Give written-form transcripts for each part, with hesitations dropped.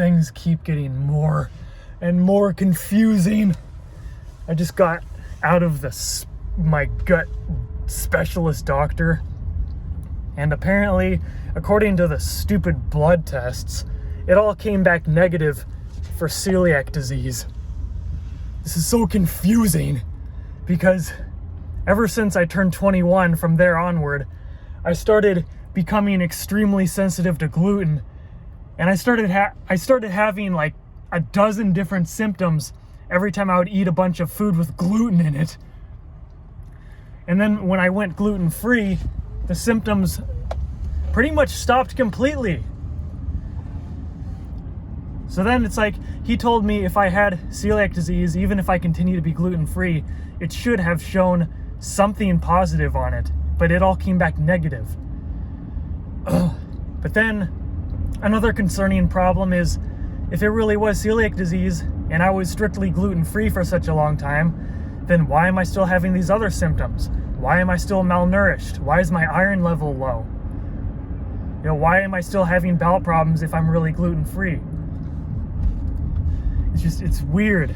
things keep getting more and more confusing. I just got out of my gut specialist doctor, and apparently, according to the stupid blood tests, it all came back negative for celiac disease. This is so confusing because ever since I turned 21, from there onward, I started becoming extremely sensitive to gluten, and I started having like a dozen different symptoms every time I would eat a bunch of food with gluten in it. And then when I went gluten-free, the symptoms pretty much stopped completely. So then it's like, he told me if I had celiac disease, even if I continue to be gluten-free, it should have shown something positive on it, but it all came back negative. But then another concerning problem is, if it really was celiac disease and I was strictly gluten-free for such a long time, then why am I still having these other symptoms? Why am I still malnourished? Why is my iron level low? Why am I still having bowel problems if I'm really gluten-free? It's weird.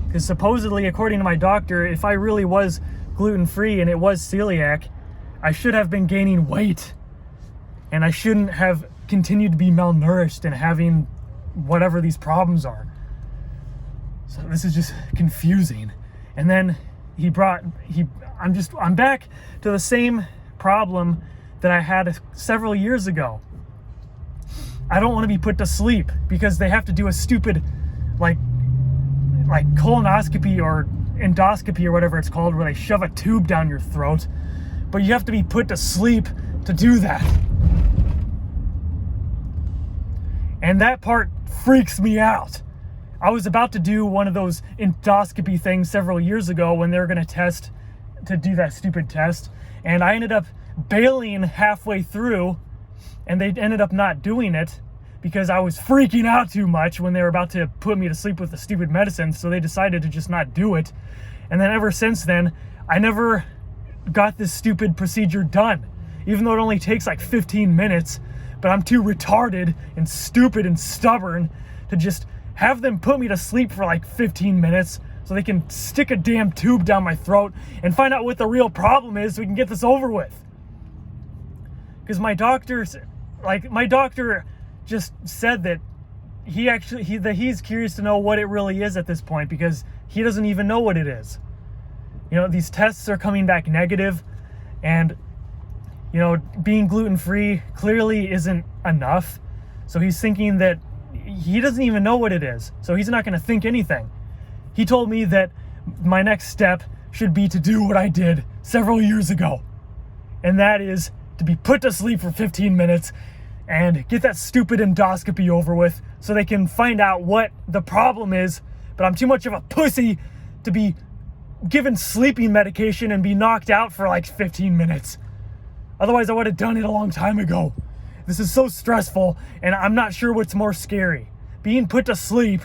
Because supposedly, according to my doctor, if I really was gluten-free and it was celiac, I should have been gaining weight. And I shouldn't have continued to be malnourished and having whatever these problems are. So this is just confusing. And then I'm back to the same problem that I had several years ago. I don't want to be put to sleep because they have to do a stupid like colonoscopy or endoscopy or whatever it's called, where they shove a tube down your throat, but you have to be put to sleep to do that. And that part freaks me out. I was about to do one of those endoscopy things several years ago when they were going to do that stupid test, and I ended up bailing halfway through, and they ended up not doing it because I was freaking out too much when they were about to put me to sleep with the stupid medicine, so they decided to just not do it. And then ever since then, I never got this stupid procedure done, even though it only takes like 15 minutes, but I'm too retarded and stupid and stubborn to just have them put me to sleep for like 15 minutes so they can stick a damn tube down my throat and find out what the real problem is so we can get this over with. Because my doctor just said that he's curious to know what it really is at this point, because he doesn't even know what it is. These tests are coming back negative, and being gluten-free clearly isn't enough. So he's thinking that he doesn't even know what it is, so he's not going to think anything. He told me that my next step should be to do what I did several years ago, and that is to be put to sleep for 15 minutes and get that stupid endoscopy over with so they can find out what the problem is. But I'm too much of a pussy to be given sleeping medication and be knocked out for like 15 minutes. Otherwise, I would have done it a long time ago. This is so stressful, and I'm not sure what's more scary, being put to sleep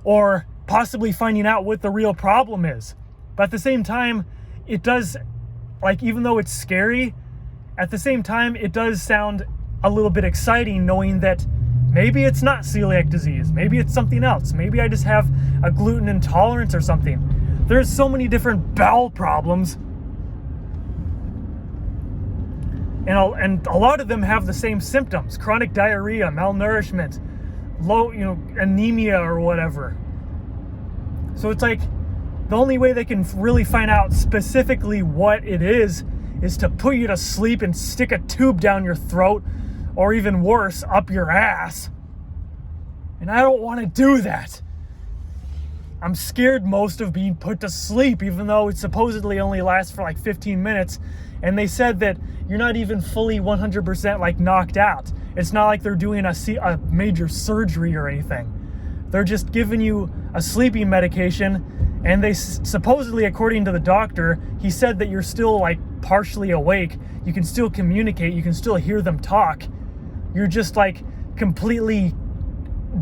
or possibly finding out what the real problem is. But at the same time, it does, even though it's scary, at the same time, it does sound a little bit exciting knowing that maybe it's not celiac disease. Maybe it's something else. Maybe I just have a gluten intolerance or something. There's so many different bowel problems, and a lot of them have the same symptoms: chronic diarrhea, malnourishment, low, anemia or whatever. So it's like the only way they can really find out specifically what it is to put you to sleep and stick a tube down your throat, or even worse, up your ass. And I don't want to do that. I'm scared most of being put to sleep, even though it supposedly only lasts for like 15 minutes. And they said that you're not even fully 100% knocked out. It's not like they're doing a major surgery or anything. They're just giving you a sleeping medication, and they supposedly, according to the doctor, he said that you're still partially awake. You can still communicate. You can still hear them talk. You're just completely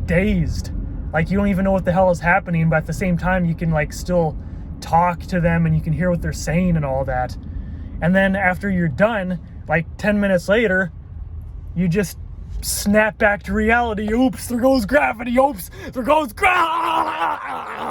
dazed. You don't even know what the hell is happening, but at the same time, you can still talk to them and you can hear what they're saying and all that. And then after you're done, 10 minutes later, you just snap back to reality. Oops, there goes gravity. Oops, there goes gravity.